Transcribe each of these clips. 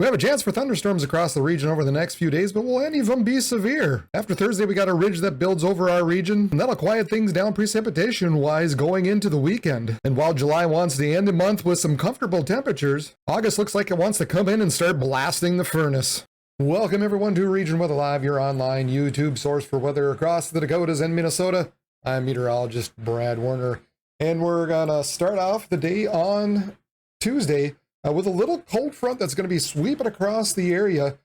We have a chance for thunderstorms across the region over the next few days, but will any of them be severe? After Thursday, we got a ridge that builds over our region, and that'll quiet things down precipitation-wise going into the weekend. And while July wants to end the month with some comfortable temperatures, August looks like it wants to come in and start blasting the furnace. Welcome everyone to Region Weather Live, your online YouTube source for weather across the Dakotas and Minnesota. I'm meteorologist Brad Warner, and we're gonna start off the day on Tuesday with a little cold front that's going to be sweeping across the area,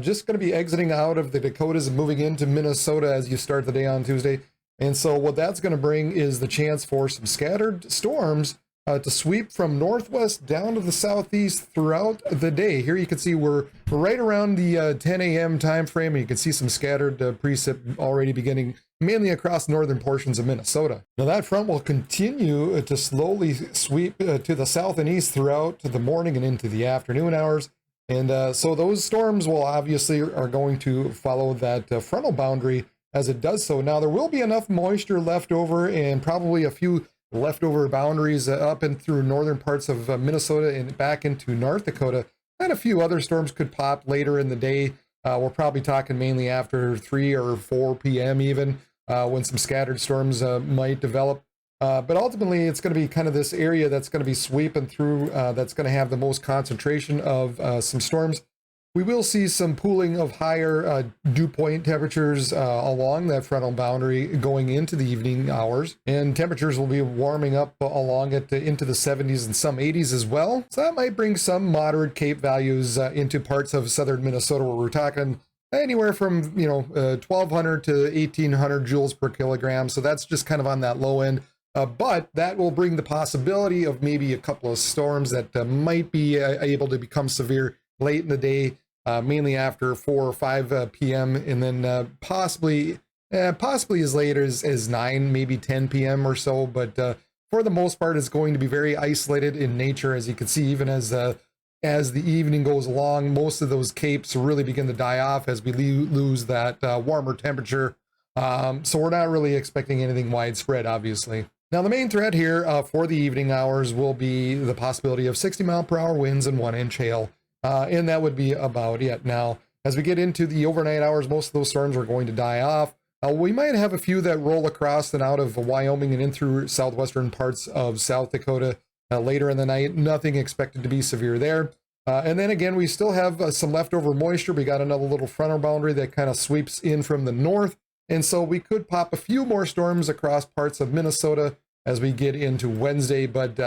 just going to be exiting out of the Dakotas and moving into Minnesota as you start the day on Tuesday. And so what that's going to bring is the chance for some scattered storms to sweep from northwest down to the southeast throughout the day. Here you can see we're right around the 10 a.m. time frame, and you can see some scattered precip already beginning mainly across northern portions of Minnesota. Now that front will continue to slowly sweep to the south and east throughout the morning and into the afternoon hours. And so those storms will obviously are going to follow that frontal boundary as it does so. Now there will be enough moisture left over and probably a few leftover boundaries up and through northern parts of Minnesota and back into North Dakota. And a few other storms could pop later in the day. We're probably talking mainly after 3 or 4 p.m. even. When some scattered storms might develop. But ultimately, it's going to be kind of this area that's going to be sweeping through, that's going to have the most concentration of some storms. We will see some pooling of higher dew point temperatures along that frontal boundary going into the evening hours. And temperatures will be warming up along it into the 70s and some 80s as well. So that might bring some moderate Cape values into parts of southern Minnesota where we're talking anywhere from 1,200 to 1,800 joules per kilogram. So that's just kind of on that low end. But that will bring the possibility of maybe a couple of storms that might be able to become severe late in the day, mainly after 4 or 5 p.m. and then possibly as late as 9, maybe 10 p.m. or so. But for the most part, it's going to be very isolated in nature, as you can see, even as the evening goes along. Most of those capes really begin to die off as we lose that warmer temperature. So we're not really expecting anything widespread, obviously. Now, the main threat here for the evening hours will be the possibility of 60-mile-per-hour winds and 1-inch hail. And that would be about it. Now, as we get into the overnight hours, most of those storms are going to die off. We might have a few that roll across and out of Wyoming and in through southwestern parts of South Dakota later in the night. Nothing expected to be severe there. And then again, we still have some leftover moisture. We got another little frontal boundary that kind of sweeps in from the north. And so we could pop a few more storms across parts of Minnesota as we get into Wednesday. But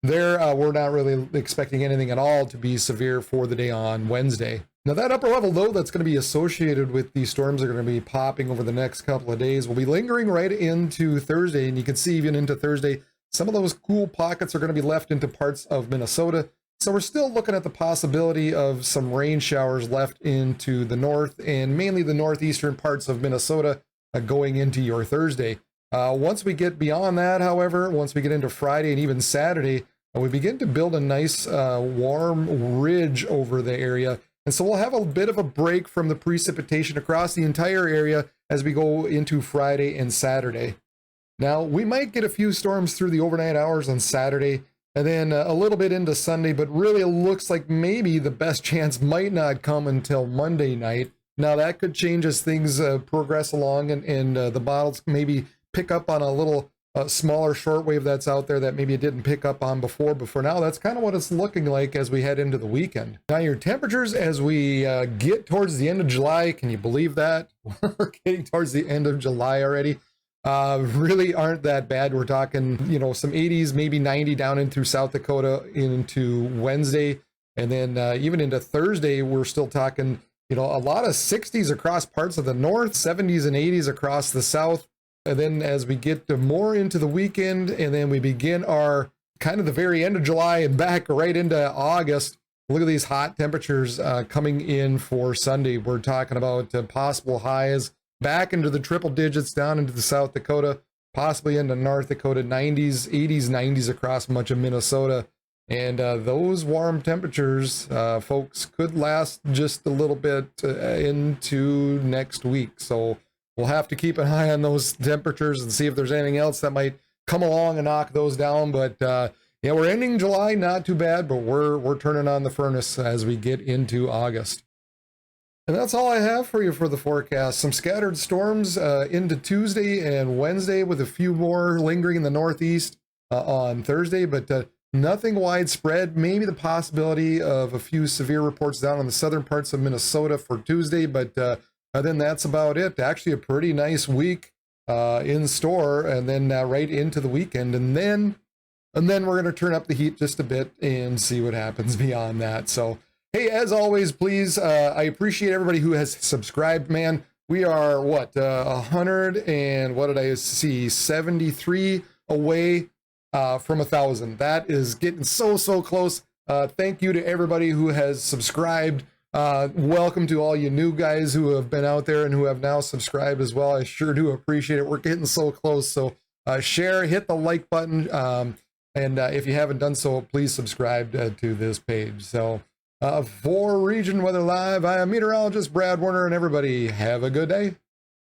we're not really expecting anything at all to be severe for the day on Wednesday. Now that upper level low that's going to be associated with these storms that are going to be popping over the next couple of days will be lingering right into Thursday. And you can see even into Thursday, some of those cool pockets are going to be left into parts of Minnesota. So we're still looking at the possibility of some rain showers left into the north and mainly the northeastern parts of Minnesota going into your Thursday. Once we get beyond that, however, once we get into Friday and even Saturday, we begin to build a nice warm ridge over the area. And so we'll have a bit of a break from the precipitation across the entire area as we go into Friday and Saturday. Now, we might get a few storms through the overnight hours on Saturday and then a little bit into Sunday, but really it looks like maybe the best chance might not come until Monday night. Now, that could change as things progress along and the models maybe pick up on a little smaller shortwave that's out there that maybe it didn't pick up on before. But for now, that's kind of what it's looking like as we head into the weekend. Now, your temperatures as we get towards the end of July, can you believe that? We're getting towards the end of July already. Really aren't that bad. We're talking, some 80s, maybe 90 down in through South Dakota into Wednesday. And then even into Thursday, we're still talking, a lot of 60s across parts of the north, 70s and 80s across the south. And then as we get more into the weekend, and then we begin our kind of the very end of July and back right into August, look at these hot temperatures coming in for Sunday. We're talking about possible highs back into the triple digits down into the South Dakota, possibly into North Dakota, 90s, 80s, 90s across much of Minnesota. And those warm temperatures, folks, could last just a little bit into next week. So we'll have to keep an eye on those temperatures and see if there's anything else that might come along and knock those down. But Yeah, we're ending July, not too bad, but we're turning on the furnace as we get into August. And that's all I have for you for the forecast. Some scattered storms into Tuesday and Wednesday, with a few more lingering in the northeast on Thursday, but nothing widespread. Maybe the possibility of a few severe reports down on the southern parts of Minnesota for Tuesday, but then that's about it. Actually, a pretty nice week in store, and then right into the weekend, and then we're going to turn up the heat just a bit and see what happens beyond that. So, hey, as always, please, I appreciate everybody who has subscribed, man. We are, 100 and, what did I see, 73 away from 1,000. That is getting so close. Thank you to everybody who has subscribed. Welcome to all you new guys who have been out there and who have now subscribed as well. I sure do appreciate it. We're getting so close. So share, hit the like button. And if you haven't done so, please subscribe to this page. So for Region Weather Live, I am meteorologist Brad Warner, and everybody have a good day.